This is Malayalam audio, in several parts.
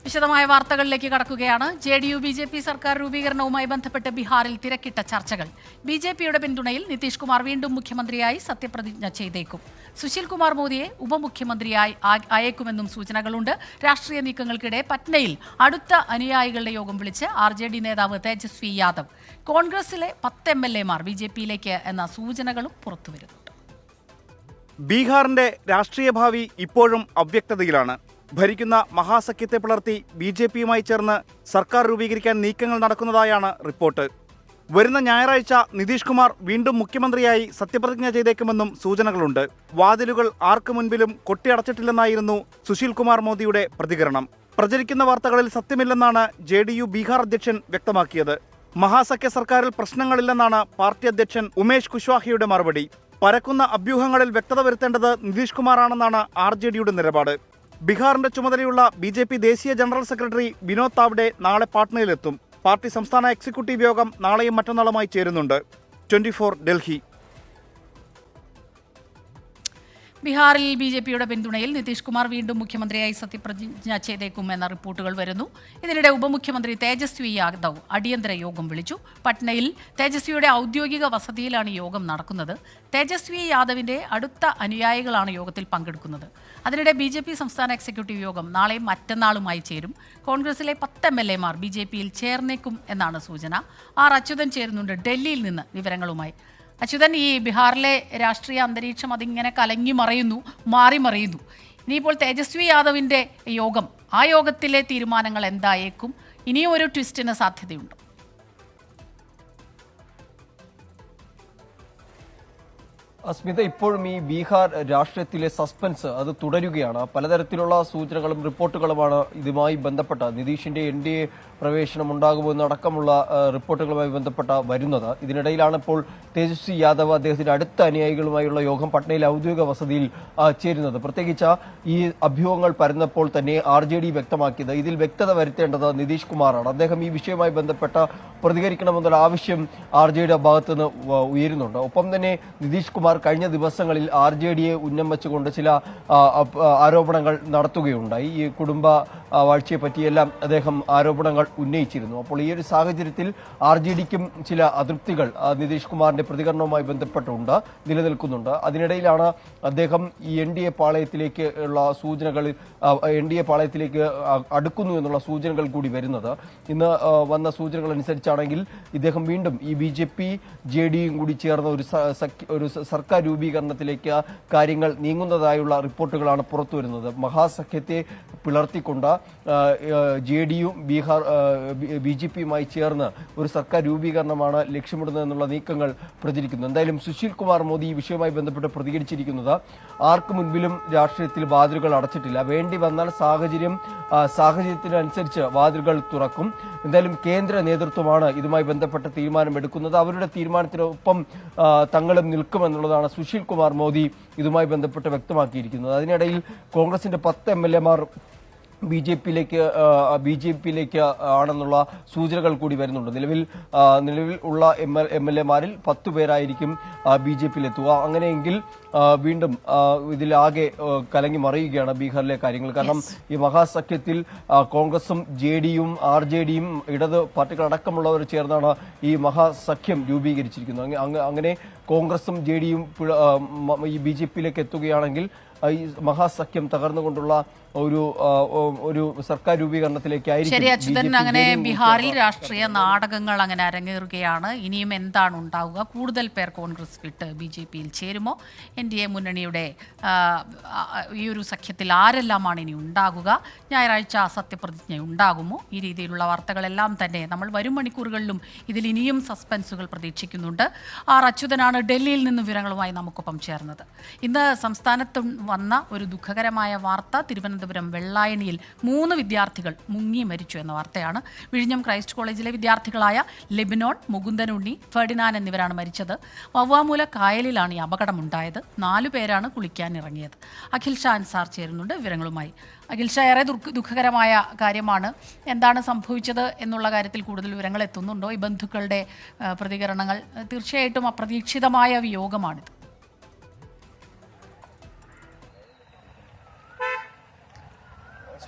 വിശദമായ വാർത്തകളിലേക്ക് കടക്കുകയാണ്. ജെഡിയു ബിജെപി സർക്കാർ രൂപീകരണവുമായി ബന്ധപ്പെട്ട് ബീഹാറിൽ തിരക്കിട്ട ചർച്ചകൾ. ബിജെപിയുടെ പിന്തുണയിൽ നിതീഷ് കുമാർ വീണ്ടും മുഖ്യമന്ത്രിയായി സത്യപ്രതിജ്ഞ ചെയ്തേക്കും. സുശീൽ കുമാർ മോദിയെ ഉപമുഖ്യമന്ത്രിയായി അയക്കുമെന്നും സൂചനകളുണ്ട്. രാഷ്ട്രീയ നീക്കങ്ങൾക്കിടെ പറ്റ്നയിൽ അടുത്ത അനുയായികളുടെ യോഗം വിളിച്ച് RJD നേതാവ് തേജസ്വി യാദവ്. കോൺഗ്രസിലെ 10 MLA-മാർ ബിജെപിയിലേക്ക് എന്ന സൂചനകളും പുറത്തുവരുന്നുണ്ട്. ബീഹാറിന്റെ രാഷ്ട്രീയ ഭാവി ഇപ്പോഴും അവ്യക്തതയിലാണ്. ഭരിക്കുന്ന മഹാസഖ്യത്തെ പിളർത്തി BJP-യുമായി ചേർന്ന് സർക്കാർ രൂപീകരിക്കാൻ നീക്കങ്ങൾ നടക്കുന്നതായാണ് റിപ്പോർട്ട്. വരുന്ന ഞായറാഴ്ച നിതീഷ് കുമാർ വീണ്ടും മുഖ്യമന്ത്രിയായി സത്യപ്രതിജ്ഞ ചെയ്തേക്കുമെന്നും സൂചനകളുണ്ട്. വാതിലുകൾ ആർക്കു മുൻപിലും കൊട്ടിയടച്ചിട്ടില്ലെന്നായിരുന്നു സുശീൽ കുമാർ മോദിയുടെ പ്രതികരണം. പ്രചരിക്കുന്ന വാർത്തകളിൽ സത്യമില്ലെന്നാണ് JDU ബീഹാർ അധ്യക്ഷൻ വ്യക്തമാക്കിയത്. മഹാസഖ്യ സർക്കാരിൽ പ്രശ്നങ്ങളില്ലെന്നാണ് പാർട്ടി അധ്യക്ഷൻ ഉമേഷ് കുശ്വാഹയുടെ മറുപടി. പരക്കുന്ന അഭ്യൂഹങ്ങളിൽ വ്യക്തത വരുത്തേണ്ടത് നിതീഷ് കുമാറാണെന്നാണ് RJDയുടെ നിലപാട്. ബീഹാറിന്റെ ചുമതലയുള്ള BJP ദേശീയ ജനറൽ സെക്രട്ടറി വിനോദ് താവ്ഡെ നാളെ പാട്നയിലെത്തും. പാർട്ടി സംസ്ഥാന എക്സിക്യൂട്ടീവ് യോഗം നാളെയും മറ്റന്നാളുമായി ചേരുന്നുണ്ട്. 24 ഡൽഹി. ബീഹാറിൽ ബിജെപിയുടെ പിന്തുണയിൽ നിതീഷ് കുമാർ വീണ്ടും മുഖ്യമന്ത്രിയായി സത്യപ്രതിജ്ഞ ചെയ്തേക്കുമെന്ന റിപ്പോർട്ടുകൾ വരുന്നു. ഇതിനിടെ ഉപമുഖ്യമന്ത്രി തേജസ്വി യാദവ് അടിയന്തര യോഗം വിളിച്ചു. പട്നയിൽ തേജസ്വിയുടെ ഔദ്യോഗിക വസതിയിലാണ് യോഗം നടക്കുന്നത്. തേജസ്വി യാദവിന്റെ അടുത്ത അനുയായികളാണ് യോഗത്തിൽ പങ്കെടുക്കുന്നത്. അതിനിടെ BJP സംസ്ഥാന എക്സിക്യൂട്ടീവ് യോഗം നാളെയും മറ്റന്നാളുമായി ചേരും. കോൺഗ്രസിലെ 10 MLA-മാർ BJP-യിൽ ചേർന്നേക്കും എന്നാണ് സൂചന. അച്യുതൻ ചേരുന്നുണ്ട് ഡൽഹിയിൽ നിന്ന് വിവരങ്ങളുമായി. അച്യുതൻ, ഈ ബീഹാറിലെ രാഷ്ട്രീയ അന്തരീക്ഷം അതിങ്ങനെ കലങ്ങി മാറി മറിയുന്നു. ഇനിയിപ്പോൾ തേജസ്വി യാദവിന്റെ യോഗം, ആ യോഗത്തിലെ തീരുമാനങ്ങൾ എന്തായേക്കും? ഇനിയും ഒരു ട്വിസ്റ്റിന് സാധ്യതയുണ്ട്. അസ്മിത, ഇപ്പോഴും ഈ ബീഹാർ രാഷ്ട്രീയത്തിലെ സസ്പെൻസ് അത് തുടരുകയാണ്. പലതരത്തിലുള്ള സൂചനകളും റിപ്പോർട്ടുകളുമാണ് ഇതുമായി ബന്ധപ്പെട്ട നിതീഷിന്റെ NDA പ്രവേശനം ഉണ്ടാകുമോ എന്നടക്കമുള്ള റിപ്പോർട്ടുകളുമായി ബന്ധപ്പെട്ട വരുന്നത്. ഇതിനിടയിലാണ് ഇപ്പോൾ തേജസ്വി യാദവ് അദ്ദേഹത്തിന്റെ അടുത്ത അനുയായികളുമായുള്ള യോഗം പട്നയിൽ ഔദ്യോഗിക വസതിയിൽ ചേരുന്നത്. പ്രത്യേകിച്ച് ഈ അഭ്യൂഹങ്ങൾ പരന്നപ്പോൾ തന്നെ RJD വ്യക്തമാക്കിയത് ഇതിൽ വ്യക്തത വരുത്തേണ്ടത് നിതീഷ് കുമാറാണ്. അദ്ദേഹം ഈ വിഷയവുമായി ബന്ധപ്പെട്ട പ്രതികരിക്കണമെന്നുള്ള ആവശ്യം RJDയുടെ ഭാഗത്തുനിന്ന് ഉയരുന്നുണ്ട്. ഒപ്പം തന്നെ നിതീഷ് കുമാർ കഴിഞ്ഞ ദിവസങ്ങളിൽ RJDയെ ഉന്നം വെച്ചുകൊണ്ട് ചില ആരോപണങ്ങൾ നടത്തുകയുണ്ടായി. ഈ കുടുംബ വാഴ്ചയെ പറ്റിയെല്ലാം അദ്ദേഹം ആരോപണങ്ങൾ ഉന്നയിച്ചിരുന്നു. അപ്പോൾ ഈ ഒരു സാഹചര്യത്തിൽ RJDക്കും ചില അതൃപ്തികൾ നിതീഷ് കുമാറിന്റെ പ്രതികരണവുമായി ബന്ധപ്പെട്ടുണ്ട് നിലനിൽക്കുന്നുണ്ട്. അതിനിടയിലാണ് അദ്ദേഹം ഈ NDA പാളയത്തിലേക്ക് ഉള്ള സൂചനകൾ NDA പാളയത്തിലേക്ക് അടുക്കുന്നു എന്നുള്ള സൂചനകൾ കൂടി വരുന്നത്. ഇന്ന് വന്ന സൂചനകൾ അനുസരിച്ചാണെങ്കിൽ ഇദ്ദേഹം വീണ്ടും ഈ BJP JDയും കൂടി ചേർന്ന ഒരു സർക്കാർ രൂപീകരണത്തിലേക്ക് കാര്യങ്ങൾ നീങ്ങുന്നതായുള്ള റിപ്പോർട്ടുകളാണ് പുറത്തുവരുന്നത്. മഹാസഖ്യത്തെ പിളർത്തിക്കൊണ്ട് JDയും BJP-യുമായി ചേർന്ന് ഒരു സർക്കാർ രൂപീകരണമാണ് ലക്ഷ്യമിടുന്നതെന്നുള്ള നീക്കങ്ങൾ പ്രചരിക്കുന്നു. എന്തായാലും സുശീൽ കുമാർ മോദി ഈ വിഷയവുമായി ബന്ധപ്പെട്ട് പ്രതികരിച്ചിരിക്കുന്നത് ആർക്കു മുൻപിലും രാഷ്ട്രീയത്തിൽ വാതിലുകൾ അടച്ചിട്ടില്ല. വേണ്ടി വന്നാൽ സാഹചര്യത്തിനനുസരിച്ച് വാതിലുകൾ തുറക്കും. എന്തായാലും കേന്ദ്ര നേതൃത്വമാണ് ഇതുമായി ബന്ധപ്പെട്ട തീരുമാനമെടുക്കുന്നത്. അവരുടെ തീരുമാനത്തിനൊപ്പം തങ്ങളും നിൽക്കുമെന്നുള്ളതാണ് സുശീൽ കുമാർ മോദി ഇതുമായി ബന്ധപ്പെട്ട് വ്യക്തമാക്കിയിരിക്കുന്നത്. അതിനിടയിൽ കോൺഗ്രസിന്റെ 10 MLA-മാർ BJP-യിലേക്ക് ആണെന്നുള്ള സൂചനകൾ കൂടി വരുന്നുണ്ട്. നിലവിൽ ഉള്ള MLA-മാരിൽ 10 പേരായിരിക്കും BJP-യിലെത്തുക. അങ്ങനെയെങ്കിൽ വീണ്ടും ഇതിലാകെ കലങ്ങി മറിയുകയാണ് ബീഹാറിലെ കാര്യങ്ങൾ. കാരണം ഈ മഹാസഖ്യത്തിൽ കോൺഗ്രസും JDയും RJDയും ഇടത് പാർട്ടികളടക്കമുള്ളവർ ചേർന്നാണ് ഈ മഹാസഖ്യം രൂപീകരിച്ചിരിക്കുന്നത്. അങ്ങനെ കോൺഗ്രസും JDയും ഈ BJP-യിലേക്ക് എത്തുകയാണെങ്കിൽ ഈ മഹാസഖ്യം തകർന്നുകൊണ്ടുള്ള ഒരു സർക്കാർ രൂപീകരണത്തിലേക്കായിരിക്കും. ശരി അച്യുതൻ, അങ്ങനെ ബീഹാറിൽ രാഷ്ട്രീയ നാടകങ്ങൾ അങ്ങനെ അരങ്ങേറുകയാണ്. ഇനിയും എന്താണ് ഉണ്ടാവുക? കൂടുതൽ പേർ കോൺഗ്രസ് വിട്ട് BJP-യിൽ ചേരുമോ? NDA മുന്നണിയുടെ ഈ ഒരു സഖ്യത്തിൽ ആരെല്ലാമാണ് ഇനി ഉണ്ടാകുക? ഞായറാഴ്ച സത്യപ്രതിജ്ഞ ഉണ്ടാകുമോ? ഈ രീതിയിലുള്ള വാർത്തകളെല്ലാം തന്നെ നമ്മൾ വരും മണിക്കൂറുകളിലും ഇതിൽ ഇനിയും സസ്പെൻസുകൾ പ്രതീക്ഷിക്കുന്നുണ്ട്. അച്യുതനാണ് ഡൽഹിയിൽ നിന്ന് വിവരങ്ങളുമായി നമുക്കൊപ്പം ചേർന്നത്. ഇന്ന് സംസ്ഥാനത്ത് വന്ന ഒരു ദുഃഖകരമായ വാർത്ത, തിരുവനന്തപുരം വെള്ളായണിയിൽ 3 വിദ്യാർത്ഥികൾ മുങ്ങി മരിച്ചു എന്ന വാർത്തയാണ്. വിഴിഞ്ഞം ക്രൈസ്റ്റ് കോളേജിലെ വിദ്യാർത്ഥികളായ ലെബിനോൺ, മുകുന്ദനുണ്ണി, ഫെർഡിനാൻഡ് എന്നിവരാണ് മരിച്ചത്. വവ്വാമൂല കായലിലാണ് ഈ അപകടമുണ്ടായത്. 4 പേരാണ് കുളിക്കാൻ ഇറങ്ങിയത്. അഖിൽ ഷാ അൻസാർ ചേരുന്നുണ്ട് വിവരങ്ങളുമായി. അഖിൽ ഷാ, ഏറെ ദുഃഖകരമായ കാര്യമാണ്. എന്താണ് സംഭവിച്ചത് എന്നുള്ള കാര്യത്തിൽ കൂടുതൽ വിവരങ്ങൾ എത്തുന്നുണ്ടോ? ഈ ബന്ധുക്കളുടെ പ്രതികരണങ്ങൾ തീർച്ചയായിട്ടും അപ്രതീക്ഷിതമായ വിയോഗമാണിത്.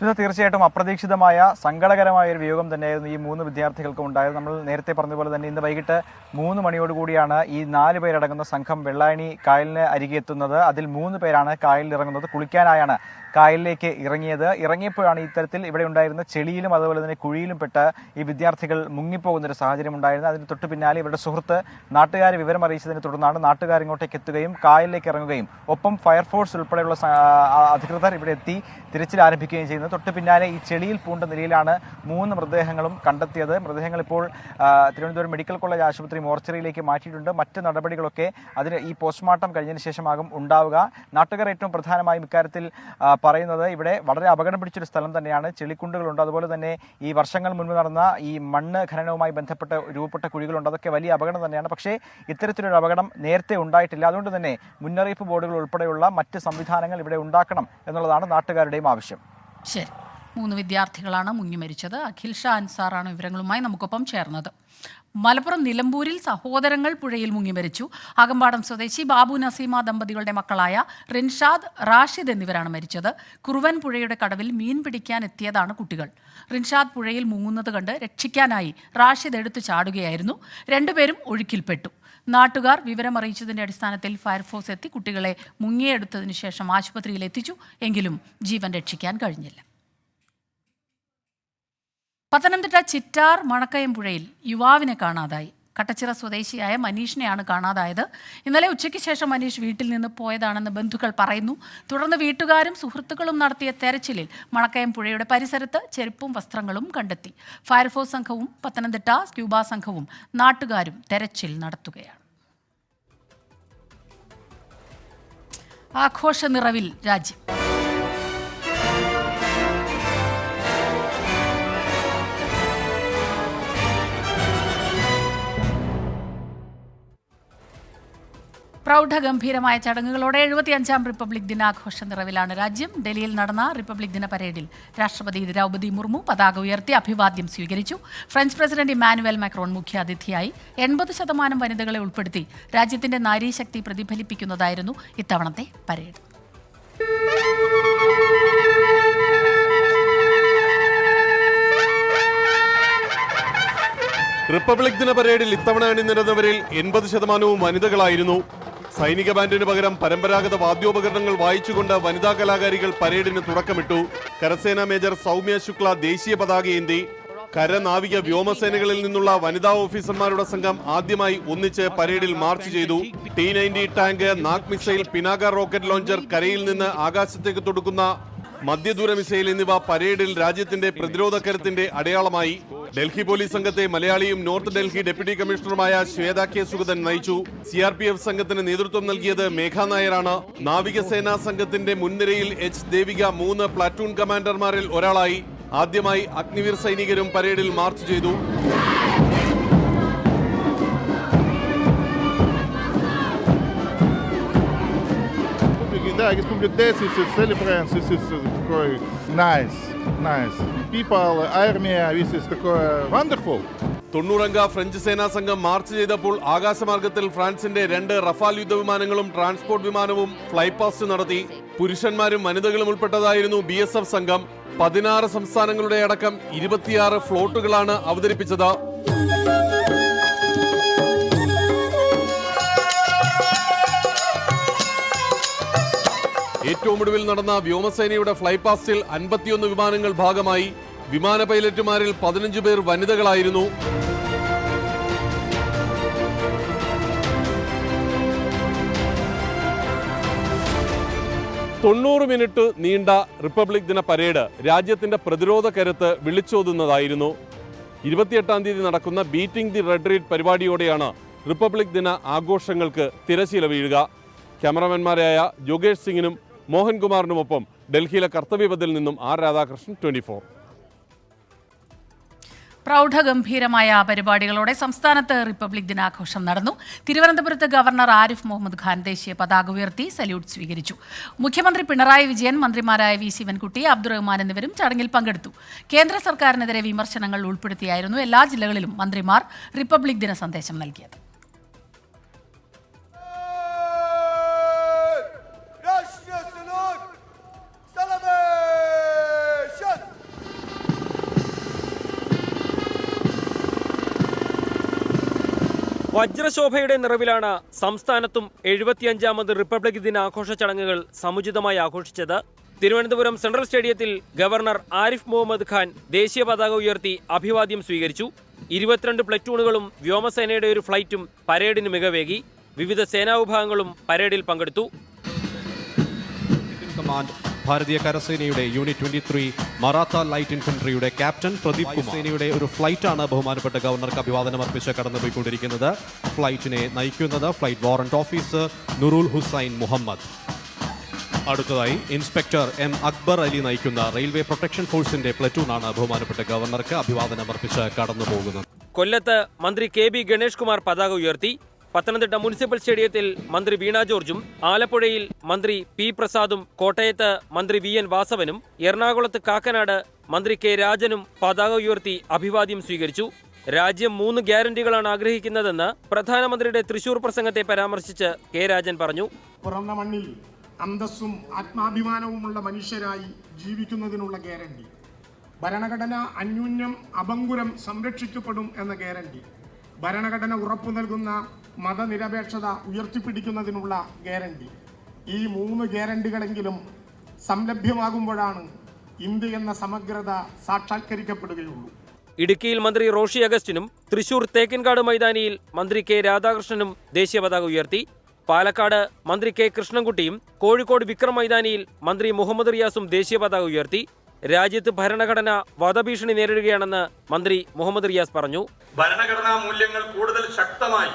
സ്മിത, തീർച്ചയായിട്ടും അപ്രതീക്ഷിതമായ സങ്കടകരമായ ഒരു വിയോഗം തന്നെയായിരുന്നു ഈ 3 വിദ്യാർത്ഥികൾക്കും ഉണ്ടായത്. നമ്മൾ നേരത്തെ പറഞ്ഞതുപോലെ തന്നെ ഇന്ന് വൈകിട്ട് 3 മണിയോടുകൂടിയാണ് ഈ 4 പേരടങ്ങുന്ന സംഘം വെള്ളായണി കായലിന് അരികെ എത്തുന്നത്. അതിൽ 3 പേരാണ് കായലിൽ ഇറങ്ങുന്നത്. കുളിക്കാനായാണ് കായലിലേക്ക് ഇറങ്ങിയപ്പോഴാണ് ഇത്തരത്തിൽ ഇവിടെ ഉണ്ടായിരുന്ന ചെളിയിലും അതുപോലെ തന്നെ കുഴിയിലും പെട്ട് ഈ വിദ്യാർത്ഥികൾ മുങ്ങിപ്പോകുന്നൊരു സാഹചര്യം ഉണ്ടായിരുന്നത്. അതിന് തൊട്ടു പിന്നാലെ ഇവരുടെ സുഹൃത്ത് നാട്ടുകാരെ വിവരം അറിയിച്ചതിനെ തുടർന്നാണ് നാട്ടുകാർ ഇങ്ങോട്ടേക്ക് എത്തുകയും കായലിലേക്ക് ഇറങ്ങുകയും ഒപ്പം ഫയർഫോഴ്സ് ഉൾപ്പെടെയുള്ള അധികൃതർ ഇവിടെ എത്തി തിരച്ചിൽ ആരംഭിക്കുകയും ചെയ്യുന്നത്. തൊട്ടു പിന്നാലെ ഈ ചെളിയിൽ പൂണ്ട നിലയിലാണ് 3 മൃതദേഹങ്ങളും കണ്ടെത്തിയത്. മൃതദേഹങ്ങൾ ഇപ്പോൾ തിരുവനന്തപുരം മെഡിക്കൽ കോളേജ് ആശുപത്രി മോർച്ചറിയിലേക്ക് മാറ്റിയിട്ടുണ്ട്. മറ്റ് നടപടികളൊക്കെ അതിന് ഈ പോസ്റ്റ്മോർട്ടം കഴിഞ്ഞതിന് ശേഷമാകും ഉണ്ടാവുക. നാട്ടുകാർ ഏറ്റവും പ്രധാനമായും ഇക്കാര്യത്തിൽ പറയുന്നത് ഇവിടെ വളരെ അപകടം പിടിച്ചൊരു സ്ഥലം തന്നെയാണ്. ചെളിക്കുണ്ടുകളുണ്ട്, അതുപോലെ തന്നെ ഈ വർഷങ്ങൾ മുൻപ് നടന്ന ഈ മണ്ണ് ഖനനവുമായി ബന്ധപ്പെട്ട് രൂപപ്പെട്ട കുഴികളുണ്ട്. അതൊക്കെ വലിയ അപകടം തന്നെയാണ്. പക്ഷേ ഇത്തരത്തിലൊരു അപകടം നേരത്തെ ഉണ്ടായിട്ടില്ല. അതുകൊണ്ട് തന്നെ മുന്നറിയിപ്പ് ബോർഡുകൾ ഉൾപ്പെടെയുള്ള മറ്റ് സംവിധാനങ്ങൾ ഇവിടെ ഉണ്ടാക്കണം എന്നുള്ളതാണ് നാട്ടുകാരുടെയും ആവശ്യം. ശരി, 3 വിദ്യാർത്ഥികളാണ് മുങ്ങി മരിച്ചത്. അഖിൽ ഷാ അൻസാറാണ് വിവരങ്ങളുമായി നമുക്കൊപ്പം ചേർന്നത്. മലപ്പുറം നിലമ്പൂരിൽ സഹോദരങ്ങൾ പുഴയിൽ മുങ്ങി മരിച്ചു. ആകമ്പാടം സ്വദേശി ബാബു നസീമ ദമ്പതികളുടെ മക്കളായ റിൻഷാദ്, റാഷിദ് എന്നിവരാണ് മരിച്ചത്. കുറുവൻ പുഴയുടെ കടവിൽ മീൻ പിടിക്കാൻ എത്തിയതാണ് കുട്ടികൾ. റിൻഷാദ് പുഴയിൽ മുങ്ങുന്നത് കണ്ട് രക്ഷിക്കാനായി റാഷിദ് എടുത്തു ചാടുകയായിരുന്നു. 2 പേരും ഒഴുക്കിൽപ്പെട്ടു. നാട്ടുകാർ വിവരമറിയിച്ചതിന്റെ അടിസ്ഥാനത്തിൽ ഫയർഫോഴ്സ് എത്തി കുട്ടികളെ മുങ്ങിയെടുത്തതിനു ശേഷം ആശുപത്രിയിൽ എത്തിച്ചു. എങ്കിലും ജീവൻ രക്ഷിക്കാൻ കഴിഞ്ഞില്ല. പത്തനംതിട്ട ചിറ്റാർ മണക്കയം പുഴയിൽ യുവാവിനെ കാണാതായി. കട്ടച്ചിറ സ്വദേശിയായ മനീഷിനെയാണ് കാണാതായത്. ഇന്നലെ ഉച്ചയ്ക്ക് ശേഷം മനീഷ് വീട്ടിൽ നിന്ന് പോയതാണെന്ന് ബന്ധുക്കൾ പറയുന്നു. തുടർന്ന് വീട്ടുകാരും സുഹൃത്തുക്കളും നടത്തിയ തെരച്ചിലിൽ മണക്കയം പുഴയുടെ പരിസരത്ത് ചെരുപ്പും വസ്ത്രങ്ങളും കണ്ടെത്തി. ഫയർഫോഴ്സ് സംഘവും പത്തനംതിട്ട സ്ക്യൂബ സംഘവും നാട്ടുകാരും തെരച്ചിൽ നടത്തുകയാണ്. ആഘോഷ നിറവിൽ രാജ്യം. പ്രൗഢഗംഭീരമായ ചടങ്ങുകളോടെ 75ാം റിപ്പബ്ലിക് ദിനാഘോഷ നിറവിലാണ് രാജ്യം. ഡൽഹിയിൽ നടന്ന റിപ്പബ്ലിക് ദിന പരേഡിൽ രാഷ്ട്രപതി ദ്രൗപദി മുർമു പതാക ഉയർത്തി അഭിവാദ്യം സ്വീകരിച്ചു. ഫ്രഞ്ച് പ്രസിഡന്റ് ഇമ്മാനുവൽ മാക്രോൺ മുഖ്യാതിഥിയായി. 80% വനിതകളെ ഉൾപ്പെടുത്തി രാജ്യത്തിന്റെ നാരീശക്തി പ്രതിഫലിപ്പിക്കുന്നതായിരുന്നു ഇത്തവണത്തെ പരേഡ്. റിപ്പബ്ലിക് ദിന പരേഡിൽ ഇത്തവണ അണിനിരന്നവരിൽ 80% വനിതകളായിരുന്നു. സൈനിക ബാൻഡിന് പകരം പരമ്പരാഗത വാദ്യോപകരണങ്ങൾ വായിച്ചുകൊണ്ട് വനിതാ കലാകാരികൾ പരേഡിന് തുടക്കമിട്ടു. കരസേനാ മേജർ സൗമ്യ ശുക്ല ദേശീയ പതാകയേന്തി. കര, നാവിക, വ്യോമസേനകളിൽ നിന്നുള്ള വനിതാ ഓഫീസർമാരുടെ സംഘം ആദ്യമായി ഒന്നിച്ച് പരേഡിൽ മാർച്ച് ചെയ്തു. T-90 tank, Nag missile, Pinaka rocket launcher, കരയിൽ നിന്ന് ആകാശത്തേക്ക് തൊടുക്കുന്ന മധ്യദൂര മിസൈൽ എന്നിവ പരേഡിൽ രാജ്യത്തിന്റെ പ്രതിരോധ കരുത്തിന്റെ അടയാളമായി. ഡൽഹി പോലീസ് സംഘത്തെ മലയാളിയും നോർത്ത് ഡൽഹി ഡെപ്യൂട്ടി കമ്മീഷണറുമായ ശ്വേത കെ സുഗതൻ നയിച്ചു. CRPF സംഘത്തിന് നേതൃത്വം നൽകിയത് മേഘ നായരാണ്. നാവികസേനാ സംഘത്തിന്റെ മുൻനിരയിൽ H ദേവിക 3 പ്ലാറ്റൂൺ കമാൻഡർമാരിൽ ഒരാളായി. ആദ്യമായി അഗ്നിവീർ സൈനികരും പരേഡിൽ മാർച്ച് ചെയ്തു. Да, Республика Десс, Селифренс, такой nice. People, армия, this is такое wonderful. 90-അംഗ French സേനാ സംഘം മാർച്ച് ചെയ്തപ്പോൾ ആകാശമാർഗത്തിൽ ഫ്രാൻസിന്റെ 2 റഫാൽ യുദ്ധവിമാനങ്ങളും ട്രാൻസ്പോർട്ട് വിമാനവും ഫ്ലൈ പാസ്റ്റ് നടത്തി. പുരുഷന്മാരും വനിതകളും ഉൾപ്പെട്ടതായിരുന്നു BSF സംഘം. 16 സംസ്ഥാനങ്ങളുടെ അടക്കം 26 ഫ്ലോട്ടുകളാണ് അവതരിപ്പിച്ചത്. ഏറ്റവും ഒടുവിൽ നടന്ന വ്യോമസേനയുടെ ഫ്ലൈ പാസ്റ്റിൽ 51 വിമാനങ്ങൾ ഭാഗമായി. വിമാന പൈലറ്റുമാരിൽ 15 പേർ വനിതകളായിരുന്നു. തൊണ്ണൂറ് മിനിറ്റ് നീണ്ട റിപ്പബ്ലിക് ദിന പരേഡ് രാജ്യത്തിന്റെ പ്രതിരോധ കരുത്ത് വിളിച്ചോതുന്നതായിരുന്നു. 28-ാം തീയതി നടക്കുന്ന ബീറ്റിംഗ് ദി റെഡ് റീഡ് പരിപാടിയോടെയാണ് റിപ്പബ്ലിക് ദിന ആഘോഷങ്ങൾക്ക് തിരശീല വീഴുക. ക്യാമറമാൻമാരായ ജോഗേഷ് സിംഗിനും മോഹൻകുമാറിനുമൊപ്പം ഡൽഹിയിലെ കർത്തവ്യപഥിൽ നിന്നും R രാധാകൃഷ്ണൻ, 24. പ്രൗഢഗംഭീരമായ പരിപാടികളോടെ സംസ്ഥാനത്ത് റിപ്പബ്ലിക് ദിനാഘോഷം നടന്നു. തിരുവനന്തപുരത്ത് ഗവർണർ ആരിഫ് മുഹമ്മദ് ഖാൻ ദേശീയ പതാക ഉയർത്തി സല്യൂട്ട് സ്വീകരിച്ചു. മുഖ്യമന്ത്രി പിണറായി വിജയൻ, മന്ത്രിമാരായ വി ശിവൻകുട്ടി, അബ്ദുറഹ്മാൻ എന്നിവരും ചടങ്ങിൽ പങ്കെടുത്തു. കേന്ദ്ര സർക്കാരിനെതിരെ വിമർശനങ്ങൾ ഉൾപ്പെടുത്തിയായിരുന്നു എല്ലാ ജില്ലകളിലും മന്ത്രിമാർ റിപ്പബ്ലിക് ദിന സന്ദേശം നൽകിയത്. വജ്രശോഭയുടെ നിറവിലാണ് സംസ്ഥാനത്തും 75ാമത് റിപ്പബ്ലിക് ദിന ആഘോഷ ചടങ്ങുകൾ സമുചിതമായി ആഘോഷിച്ചത്. തിരുവനന്തപുരം സെൻട്രൽ സ്റ്റേഡിയത്തിൽ ഗവർണർ ആരിഫ് മുഹമ്മദ് ഖാൻ ദേശീയ പതാക ഉയർത്തി അഭിവാദ്യം സ്വീകരിച്ചു. 22 പ്ലറ്റൂണുകളും വ്യോമസേനയുടെ ഒരു ഫ്ലൈറ്റും പരേഡിന് മികവേകി. വിവിധ സേനാ വിഭാഗങ്ങളും പരേഡിൽ പങ്കെടുത്തു. കമാൻഡ് ഭാരതീയ കരസേനയുടെ യൂണിറ്റ് 23 മറാത്ത ലൈറ്റ് ഇൻഫൻട്രിയുടെ ക്യാപ്റ്റൻ പ്രദീപ് കുമാർ സേനയുടെ ഒരു ഫ്ലൈറ്റാണ് ബഹുമാനപ്പെട്ട ഗവർണർക്ക് അഭിവാദനം അർപ്പിച്ച് കടന്നുപോയിക്കൊണ്ടിരിക്കുന്നത്. ഫ്ലൈറ്റിനെ നയിക്കുന്നത് flight warrant officer Nurul Hussain Muhammad. അടുത്തതായി ഇൻസ്പെക്ടർ എം അക്ബർ അലി നയിക്കുന്ന റെയിൽവേ പ്രൊട്ടക്ഷൻ ഫോഴ്സിന്റെ പ്ലറ്റൂണാണ് ബഹുമാനപ്പെട്ട ഗവർണർക്ക് അഭിവാദനം അർപ്പിച്ച് കടന്നുപോകുന്നത്. കൊല്ലത്ത് മന്ത്രി KB ഗണേഷ് കുമാർ പതാക ഉയർത്തി. പത്തനംതിട്ട മുനിസിപ്പൽ സ്റ്റേഡിയത്തിൽ മന്ത്രി വീണ ജോർജും ആലപ്പുഴയിൽ മന്ത്രി P പ്രസാദും കോട്ടയത്ത് മന്ത്രി VN വാസവനും എറണാകുളത്ത് കാക്കനാട് മന്ത്രി K രാജനും പതാക ഉയർത്തി അഭിവാദ്യം സ്വീകരിച്ചു. രാജ്യം 3 ഗ്യാരണ്ടികളാണ് ആഗ്രഹിക്കുന്നതെന്ന് പ്രധാനമന്ത്രിയുടെ തൃശൂർ പ്രസംഗത്തെ പരാമർശിച്ച് K രാജൻ പറഞ്ഞു. പിറന്ന മണ്ണിൽ അന്തസ്സും ആത്മാഭിമാനവുമുള്ള മനുഷ്യരായി ജീവിക്കുന്നതിനുള്ള ഗ്യാരണ്ടി, ഭരണഘടന അന്യൂന്യം അഭംഗുരം സംരക്ഷിക്കപ്പെടും എന്ന ഗ്യാരണ്ടി, ഭരണഘടന ഉറപ്പു നൽകുന്ന മതനിരപേക്ഷത ഉയർത്തിപ്പിടിക്കുന്നതിനുള്ള ഗ്യാരണ്ടി, ഈ 3 ഗ്യാരണ്ടികളെങ്കിലും സംലഭ്യമാകുമ്പോഴാണ് ഇന്ത്യ എന്ന സമഗ്രത സാക്ഷാത്കരിക്കപ്പെടുകയുള്ളൂ. ഇടുക്കിയിൽ മന്ത്രി റോഷി അഗസ്റ്റിനും തൃശൂർ തേക്കിൻകാട് മൈതാനിയിൽ മന്ത്രി K രാധാകൃഷ്ണനും ദേശീയ പതാക ഉയർത്തി. പാലക്കാട് മന്ത്രി K കൃഷ്ണൻകുട്ടിയും കോഴിക്കോട് വിക്രം മൈതാനിയിൽ മന്ത്രി മുഹമ്മദ് റിയാസും ദേശീയ പതാക ഉയർത്തി. രാജ്യത്ത് ഭരണഘടന വധഭീഷണി നേരിടുകയാണെന്ന് മന്ത്രി മുഹമ്മദ് റിയാസ് പറഞ്ഞു. ഭരണഘടനാ മൂല്യങ്ങൾ കൂടുതൽ ശക്തമായി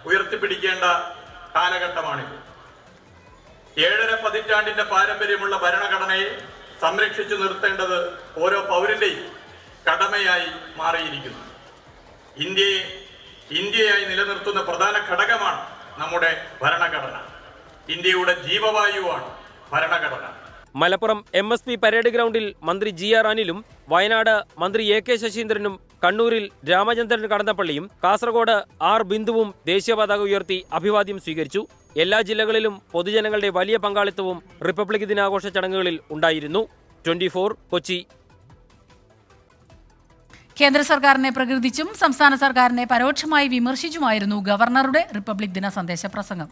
ഉയർത്തിപ്പിടിക്കേണ്ട കാലഘട്ടമാണിത്. 7.5 പതിറ്റാണ്ടിന്റെ പാരമ്പര്യമുള്ള ഭരണഘടനയെ സംരക്ഷിച്ചു നിർത്തേണ്ടത് ഓരോ പൗരന്റെയും കടമയായി മാറിയിരിക്കുന്നു. ഇന്ത്യയായി നിലനിർത്തുന്ന പ്രധാന ഘടകമാണ് നമ്മുടെ ഭരണഘടന. ഇന്ത്യയുടെ ജീവവായുവാണ് ഭരണഘടന. മലപ്പുറം MSP പരേഡ് ഗ്രൗണ്ടിൽ മന്ത്രി GR അനിലും വയനാട് മന്ത്രി AK ശശീന്ദ്രനും കണ്ണൂരിൽ രാമചന്ദ്രൻ കടന്നപ്പള്ളിയും കാസർഗോഡ് R ബിന്ദുവും ദേശീയ പതാക ഉയർത്തി അഭിവാദ്യം സ്വീകരിച്ചു. എല്ലാ ജില്ലകളിലും പൊതുജനങ്ങളുടെ വലിയ പങ്കാളിത്തവും റിപ്പബ്ലിക് ദിനാഘോഷ ചടങ്ങുകളിൽ ഉണ്ടായിരുന്നു. 24 കൊച്ചി. കേന്ദ്ര സർക്കാരിനെ പ്രകീർത്തിച്ചും സംസ്ഥാന സർക്കാരിനെ പരോക്ഷമായി വിമർശിച്ചുമായിരുന്നു ഗവർണറുടെ റിപ്പബ്ലിക് ദിന സന്ദേശ പ്രസംഗം.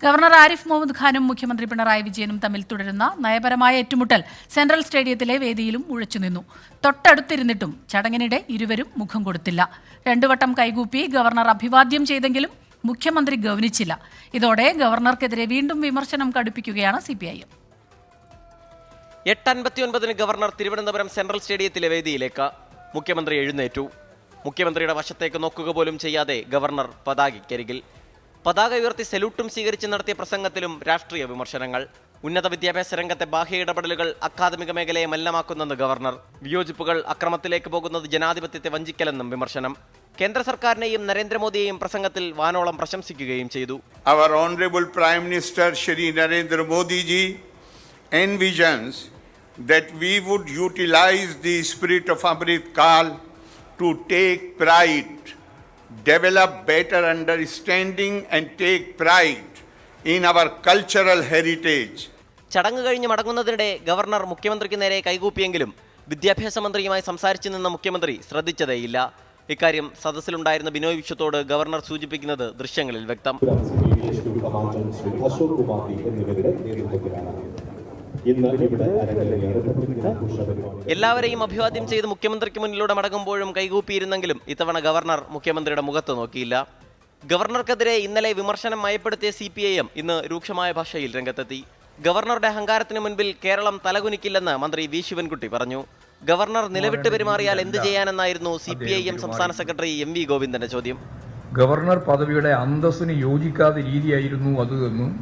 ഗവർണർ ആരിഫ് മുഹമ്മദ് ഖാനും മുഖ്യമന്ത്രി പിണറായി വിജയനും തമ്മിൽ തുടരുന്ന നയപരമായ ഏറ്റുമുട്ടൽ സെൻട്രൽ സ്റ്റേഡിയത്തിലെ വേദിയിലും ഉഴച്ചുനിന്നു. തൊട്ടടുത്തിരുന്നിട്ടും ചടങ്ങിനിടെ ഇരുവരും മുഖം കൊടുത്തില്ല. 2 വട്ടം കൈകൂപ്പി ഗവർണർ അഭിവാദ്യം ചെയ്തെങ്കിലും മുഖ്യമന്ത്രി ഗൗനിച്ചില്ല. ഇതോടെ ഗവർണർക്കെതിരെ വീണ്ടും വിമർശനം കടുപ്പിക്കുകയാണ് CPIM. 8:59 ഗവർണർ തിരുവനന്തപുരം സെൻട്രൽ സ്റ്റേഡിയത്തിലെ വേദിയിലേക്ക്. മുഖ്യമന്ത്രി എഴുന്നേറ്റു. മുഖ്യമന്ത്രിയുടെ വശത്തേക്ക് നോക്കുക പോലും ചെയ്യാതെ ഗവർണർ പതാകയ്ക്കരികിൽ. പതാക ഉയർത്തി സല്യൂട്ടും സ്വീകരിച്ച് നടത്തിയ പ്രസംഗത്തിലും രാഷ്ട്രീയ വിമർശനങ്ങൾ. ഉന്നത വിദ്യാഭ്യാസ രംഗത്തെ ബാഹ്യ ഇടപെടലുകൾ അക്കാദമിക മേഖലയെ മലിനമാക്കുന്നെന്ന് ഗവർണർ. വിയോജിപ്പുകൾ അക്രമത്തിലേക്ക് പോകുന്നത് ജനാധിപത്യത്തെ വഞ്ചിക്കലെന്നും വിമർശനം. കേന്ദ്ര സർക്കാരിനെയും നരേന്ദ്രമോദിയെയും പ്രസംഗത്തിൽ വാനോളം പ്രശംസിക്കുകയും ചെയ്തു. Our Honorable Prime Minister Shri Narendra Modi ji envisions that we would utilize the spirit of Amrit Kal to take pride, develop better understanding and take pride in our cultural heritage. ചടങ്ങ് കഴിഞ്ഞ് മടങ്ങുന്നതിനിടെ ഗവർണർ മുഖ്യമന്ത്രിക്ക് നേരെ കൈകൂപ്പിയെങ്കിലും വിദ്യാഭ്യാസ മന്ത്രിയുമായി സംസാരിച്ചു നിന്ന മുഖ്യമന്ത്രി ശ്രദ്ധിച്ചതേയില്ല. ഇക്കാര്യം സദസ്സിലുണ്ടായിരുന്ന ബിനോയ് വിശ്വത്തോട് ഗവർണർ സൂചിപ്പിക്കുന്നത് ദൃശ്യങ്ങളിൽ വ്യക്തം. എല്ലാവരെയും അഭിവാദ്യം ചെയ്ത് മുഖ്യമന്ത്രിക്ക് മുന്നിലൂടെ മടങ്ങുമ്പോഴും കൈകൂപ്പിയിരുന്നെങ്കിലും ഇത്തവണ ഗവർണർ മുഖ്യമന്ത്രിയുടെ മുഖത്ത് നോക്കിയില്ല. ഗവർണർക്കെതിരെ ഇന്നലെ വിമർശനം മയപ്പെടുത്തിയ CPIM ഇന്ന് രൂക്ഷമായ ഭാഷയിൽ രംഗത്തെത്തി. ഗവർണറുടെ അഹങ്കാരത്തിന് മുൻപിൽ കേരളം തലകുനിക്കില്ലെന്ന് മന്ത്രി V ശിവൻകുട്ടി പറഞ്ഞു. ഗവർണർ നിലവിട്ട് പെരുമാറിയാൽ എന്ത് ചെയ്യാനെന്നായിരുന്നു CPIM സംസ്ഥാന സെക്രട്ടറി MV ഗോവിന്ദന്റെ ചോദ്യം. ഗവർണർ പദവിയുടെ അന്തസ്സിന് യോജിക്കാത്ത രീതിയായിരുന്നു അത് എന്നും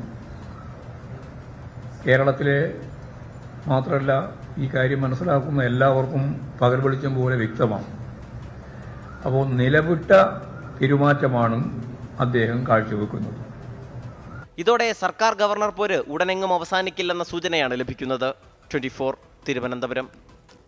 കേരളത്തിലെ മാത്രമല്ല ഈ കാര്യം മനസ്സിലാക്കുന്ന എല്ലാവർക്കും പകൽ വെളിച്ചം പോലെ വ്യക്തമാണ്. അപ്പോൾ നിലവിട്ട പെരുമാറ്റമാണ് അദ്ദേഹം കാഴ്ചവെക്കുന്നത്. ഇതോടെ സർക്കാർ ഗവർണർ പോര് ഉടനെങ്ങും അവസാനിക്കില്ലെന്ന സൂചനയാണ് ലഭിക്കുന്നത്. 24 തിരുവനന്തപുരം.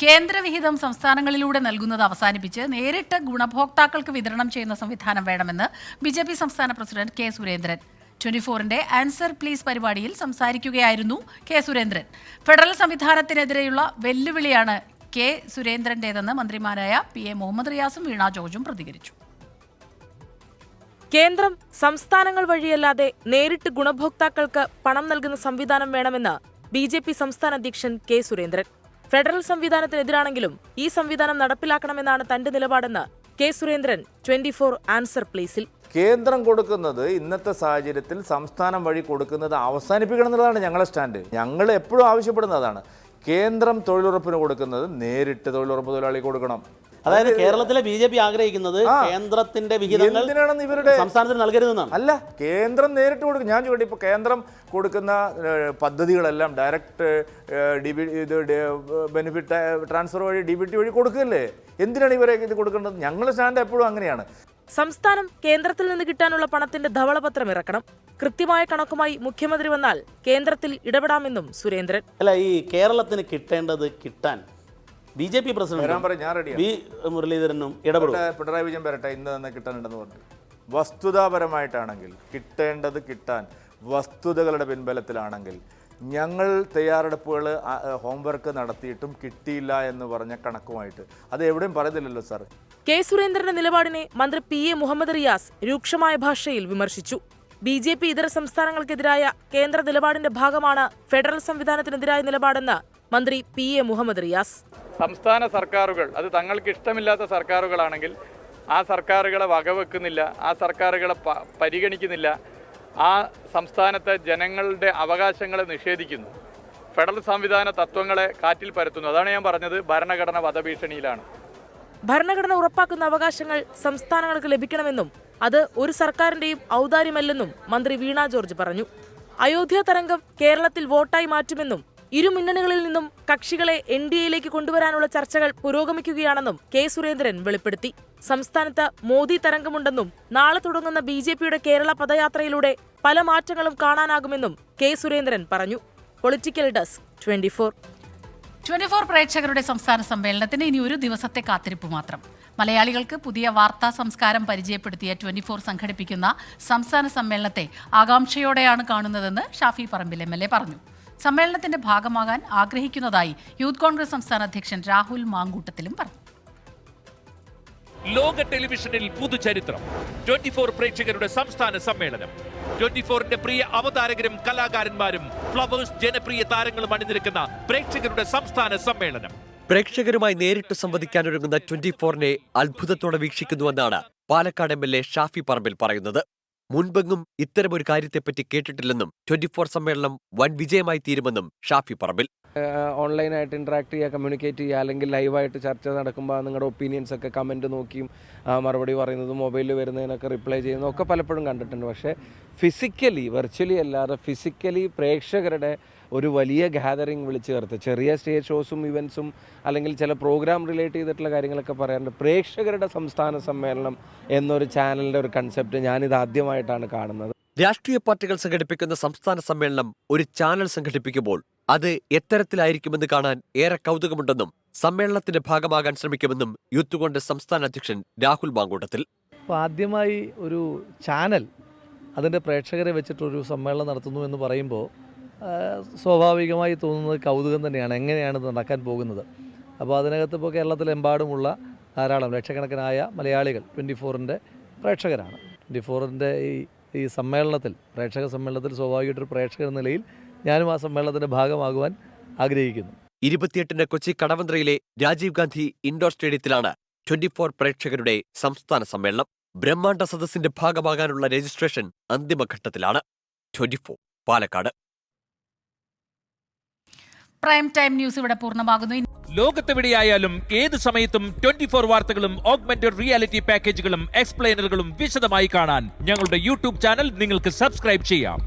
കേന്ദ്രവിഹിതം സംസ്ഥാനങ്ങളിലൂടെ നൽകുന്നത് അവസാനിപ്പിച്ച് നേരിട്ട് ഗുണഭോക്താക്കൾക്ക് വിതരണം ചെയ്യുന്ന സംവിധാനം വേണമെന്ന് BJP സംസ്ഥാന പ്രസിഡന്റ് K സുരേന്ദ്രൻ. 24ന്റെ ആൻസർ പ്ലീസ് പരിപാടിയിൽ സംസാരിക്കുകയായിരുന്നു K സുരേന്ദ്രൻ. ഫെഡറൽ സംവിധാനത്തിനെതിരെയുള്ള വെല്ലുവിളിയാണ് K സുരേന്ദ്രന്റേതെന്ന് മന്ത്രിമാരായ PA മുഹമ്മദ് റിയാസും വീണ ജോർജും പ്രതികരിച്ചു. കേന്ദ്രം സംസ്ഥാനങ്ങൾ വഴിയല്ലാതെ നേരിട്ട് ഗുണഭോക്താക്കൾക്ക് പണം നൽകുന്ന സംവിധാനം വേണമെന്ന് BJP സംസ്ഥാന അധ്യക്ഷൻ കെ സുരേന്ദ്രൻ. ഫെഡറൽ സംവിധാനത്തിനെതിരാണെങ്കിലും ഈ സംവിധാനം നടപ്പിലാക്കണമെന്നാണ് തന്റെ നിലപാടെന്ന് കെ സുരേന്ദ്രൻ 24 ആൻസർ പ്ലേസിൽ. കേന്ദ്രം കൊടുക്കുന്നത് ഇന്നത്തെ സാഹചര്യത്തിൽ സംസ്ഥാനം വഴി കൊടുക്കുന്നത് അവസാനിപ്പിക്കണം എന്നുള്ളതാണ് ഞങ്ങളുടെ സ്റ്റാൻഡ്. ഞങ്ങൾ എപ്പോഴും ആവശ്യപ്പെടുന്നതാണ്. കേന്ദ്രം തൊഴിലുറപ്പിന് കൊടുക്കുന്നത് നേരിട്ട് തൊഴിലുറപ്പ് തൊഴിലാളി കൊടുക്കണം. അതായത് കേരളത്തിലെ BJP ആഗ്രഹിക്കുന്നത് കേന്ദ്രത്തിന്റെ വിഹിതങ്ങൾ ഇവരുടെ സംസ്ഥാനത്തിന് നൽകരുതെന്നാണ്. അല്ല, കേന്ദ്രം നേരിട്ട് കൊടുക്കും. ഞാൻ ചോദിക്കട്ടെ, ഇപ്പോൾ കേന്ദ്രം കൊടുക്കുന്ന പദ്ധതികളെല്ലാം ഡയറക്റ്റ് ബെനിഫിറ്റ് ട്രാൻസ്ഫർ വഴി DBT വഴി കൊടുക്കുകയല്ലേ? എന്തിനാണ് ഇവരെ ഇത് കൊടുക്കേണ്ടത്? ഞങ്ങളുടെ സ്റ്റാൻഡ് എപ്പോഴും അങ്ങനെയാണ്. സംസ്ഥാനം കേന്ദ്രത്തിൽ നിന്ന് കിട്ടാനുള്ള പണത്തിന്റെ ധവളപത്രം ഇറക്കണം. കൃത്യമായ കണക്കുമായി മുഖ്യമന്ത്രി വന്നാൽ കേന്ദ്രത്തിൽ ഇടപെടാമെന്നും സുരേന്ദ്രൻ. അല്ല, ഈ കേരളത്തിന് കിട്ടേണ്ടത് കിട്ടാൻ BJP പ്രസിഡന്റ് വി മുരളീധരനും ഇടപെടും. പിണറായി വിജയൻ വരട്ടെ, ഇന്ന് തന്നെ കിട്ടാനുണ്ടെന്ന് പറഞ്ഞു. വസ്തുതാപരമായിട്ടാണെങ്കിൽ കിട്ടേണ്ടത് കിട്ടാൻ വസ്തുതകളുടെ പിൻബലത്തിലാണെങ്കിൽ ഞങ്ങൾ തയ്യാറെടുപ്പുകൾ ഹോംവർക്ക് നടത്തിയിട്ടും കിട്ടിയില്ല എന്ന് പറഞ്ഞ കണക്കുമായിട്ട് അത് എവിടെയും പറയുന്നില്ലല്ലോ സാർ. കെ സുരേന്ദ്രന്റെ നിലപാടിനെ മന്ത്രി PA മുഹമ്മദ് റിയാസ് രൂക്ഷമായ ഭാഷയിൽ വിമർശിച്ചു. BJP ഇതര സംസ്ഥാനങ്ങൾക്കെതിരായ കേന്ദ്ര നിലപാടിന്റെ ഭാഗമാണ് ഫെഡറൽ സംവിധാനത്തിനെതിരായ നിലപാടെന്ന് മന്ത്രി PA മുഹമ്മദ് റിയാസ്. സംസ്ഥാന സർക്കാരുകൾ അത് തങ്ങൾക്ക് ഇഷ്ടമില്ലാത്ത സർക്കാരുകളാണെങ്കിൽ ആ സർക്കാരുകളെ വകവെക്കുന്നില്ല, ആ സർക്കാരുകളെ പരിഗണിക്കുന്നില്ല, ആ സംസ്ഥാനത്തെ ജനങ്ങളുടെ അവകാശങ്ങളെ നിഷേധിക്കുന്നു, ഫെഡറൽ സംവിധാന തത്വങ്ങളെ കാറ്റിൽ പരത്തുന്നു. അതാണ് ഞാൻ പറഞ്ഞത്, ഭരണഘടന വധഭീഷണിയിലാണ്. ഭരണഘടന ഉറപ്പാക്കുന്ന അവകാശങ്ങൾ സംസ്ഥാനങ്ങൾക്ക് ലഭിക്കണമെന്നും അത് ഒരു സർക്കാരിന്റെയും ഔദാര്യമല്ലെന്നും മന്ത്രി വീണ ജോർജ് പറഞ്ഞു. അയോധ്യ തരംഗം കേരളത്തിൽ വോട്ടായി മാറ്റുമെന്നും ഇരു മുന്നണികളിൽ നിന്നും കക്ഷികളെ NDAയിലേക്ക് കൊണ്ടുവരാനുള്ള ചർച്ചകൾ പുരോഗമിക്കുകയാണെന്നും കെ സുരേന്ദ്രൻ വെളിപ്പെടുത്തി. സംസ്ഥാനത്ത് മോദി തരംഗമുണ്ടെന്നും നാളെ തുടങ്ങുന്ന BJPയുടെ കേരള പദയാത്രയിലൂടെ പല മാറ്റങ്ങളും കാണാനാകുമെന്നും കെ സുരേന്ദ്രൻ പറഞ്ഞു. പൊളിറ്റിക്കൽ ഡെസ്ക് 24 പ്രേക്ഷകരുടെ സംസ്ഥാന സമ്മേളനത്തിന് ഇനി ഒരു ദിവസത്തെ കാത്തിരിപ്പ് മാത്രം. മലയാളികൾക്ക് പുതിയ വാർത്താ സംസ്കാരം പരിചയപ്പെടുത്തിയ 24 സംഘടിപ്പിക്കുന്ന സംസ്ഥാന സമ്മേളനത്തെ ആകാംക്ഷയോടെയാണ് കാണുന്നതെന്ന് ഷാഫി പറമ്പിൽ MLA പറഞ്ഞു. സമ്മേളനത്തിന്റെ ഭാഗമാകാൻ ആഗ്രഹിക്കുന്നതായി യൂത്ത് കോൺഗ്രസ് സംസ്ഥാന അധ്യക്ഷൻ രാഹുൽ മാങ്കൂട്ടത്തിലും പറഞ്ഞു. ലോക ടെലിവിഷനിൽ പുതുചരിത്രം 24 പ്രേക്ഷകരുടെ സംസ്ഥാന സമ്മേളനം. 24ന്റെ പ്രിയ അവതാരകരും കലാകാരന്മാരും ഫ്ലവേഴ്സ് ജനപ്രിയ താരങ്ങളും അണിനിരക്കുന്ന പ്രേക്ഷകരുടെ സംസ്ഥാന സമ്മേളനം. പ്രേക്ഷകരുമായി നേരിട്ട് സംവദിക്കാനൊരുങ്ങുന്ന 24നെ അത്ഭുതത്തോടെ വീക്ഷിക്കുന്നുവെന്നാണ് പാലക്കാട് MLA ഷാഫി പറമ്പിൽ പറയുന്നത്. മുൻപെങ്ങും ഇത്തരമൊരു കാര്യത്തെപ്പറ്റി കേട്ടിട്ടില്ലെന്നും 24 സമ്മേളനം വൻ വിജയമായി തീരുമെന്നും ഷാഫി പറമ്പിൽ. ഓൺലൈനായിട്ട് ഇൻട്രാക്ട് ചെയ്യുക, കമ്മ്യൂണിക്കേറ്റ് ചെയ്യുക, അല്ലെങ്കിൽ ലൈവായിട്ട് ചർച്ച നടക്കുമ്പോൾ നിങ്ങളുടെ ഒപ്പീനിയൻസ് ഒക്കെ കമൻറ്റ് നോക്കിയും മറുപടി പറയുന്നതും മൊബൈലിൽ വരുന്നതിനൊക്കെ റിപ്ലൈ ചെയ്യുന്നതും ഒക്കെ പലപ്പോഴും കണ്ടിട്ടുണ്ട്. പക്ഷേ ഫിസിക്കലി, വെർച്വലി അല്ലാതെ ഫിസിക്കലി പ്രേക്ഷകരുടെ ഒരു വലിയ ഗ്യാതറിങ് വിളിച്ചു ചേർത്ത് ചെറിയ സ്റ്റേജ് ഷോസും ഇവൻസും അല്ലെങ്കിൽ ചില പ്രോഗ്രാം റിലേറ്റ് ചെയ്തിട്ടുള്ള കാര്യങ്ങളൊക്കെ പറയാറുണ്ട്. പ്രേക്ഷകരുടെ സംസ്ഥാന സമ്മേളനം എന്നൊരു ചാനലിൻ്റെ ഒരു കൺസെപ്റ്റ് ഞാനിത് ആദ്യമായിട്ടാണ് കാണുന്നത്. രാഷ്ട്രീയ പാർട്ടികൾ സംഘടിപ്പിക്കുന്ന സംസ്ഥാന സമ്മേളനം ഒരു ചാനൽ സംഘടിപ്പിക്കുമ്പോൾ അത് എത്തരത്തിലായിരിക്കുമെന്ന് കാണാൻ ഏറെ കൗതുകമുണ്ടെന്നും സമ്മേളനത്തിന്റെ ഭാഗമാകാൻ ശ്രമിക്കുമെന്നും യൂത്ത് കോൺഗ്രസ് സംസ്ഥാന അധ്യക്ഷൻ രാഹുൽ മാങ്കൂട്ടത്തിൽ. ആദ്യമായി ഒരു ചാനൽ അതിൻ്റെ പ്രേക്ഷകരെ വെച്ചിട്ടൊരു സമ്മേളനം നടത്തുന്നു എന്ന് പറയുമ്പോൾ സ്വാഭാവികമായി തോന്നുന്നത് കൗതുകം തന്നെയാണ്. എങ്ങനെയാണ് ഇത് നടക്കാൻ പോകുന്നത്? അപ്പോൾ അതിനകത്ത് ഇപ്പോൾ കേരളത്തിലെമ്പാടുമുള്ള ധാരാളം ലക്ഷക്കണക്കിനായ മലയാളികൾ 24ൻ്റെ പ്രേക്ഷകരാണ്. 24ൻ്റെ ഈ സമ്മേളനത്തിൽ, പ്രേക്ഷക സമ്മേളനത്തിൽ സ്വാഭാവികമായിട്ടൊരു പ്രേക്ഷകർ എന്ന നിലയിൽ ഞാനും ആ സമ്മേളനത്തിന്റെ ഭാഗമാകുവാൻ ആഗ്രഹിക്കുന്നു. 28-ന് കൊച്ചി കടവന്ത്രയിലെ രാജീവ് ഗാന്ധി ഇൻഡോർ സ്റ്റേഡിയത്തിലാണ് 24 പ്രേക്ഷകരുടെ സംസ്ഥാന സമ്മേളനം. ബ്രഹ്മാണ്ഡ സദസ്സിന്റെ ഭാഗമാകാനുള്ള രജിസ്ട്രേഷൻ അന്തിമഘട്ടത്തിലാണ്. 24 പാലക്കാട്. പ്രൈം ടൈം ന്യൂസ് ഇവിടെ പൂർണ്ണമാകുന്നു. ലോകത്തെവിടെയായാലും ഏത് സമയത്തും 24 വാർത്തകളും ഓഗ്മെന്റഡ് റിയാലിറ്റി പാക്കേജുകളും എക്സ്പ്ലെയിനറുകളും വിശദമായി കാണാൻ ഞങ്ങളുടെ യൂട്യൂബ് ചാനൽ നിങ്ങൾക്ക് സബ്സ്ക്രൈബ് ചെയ്യാം.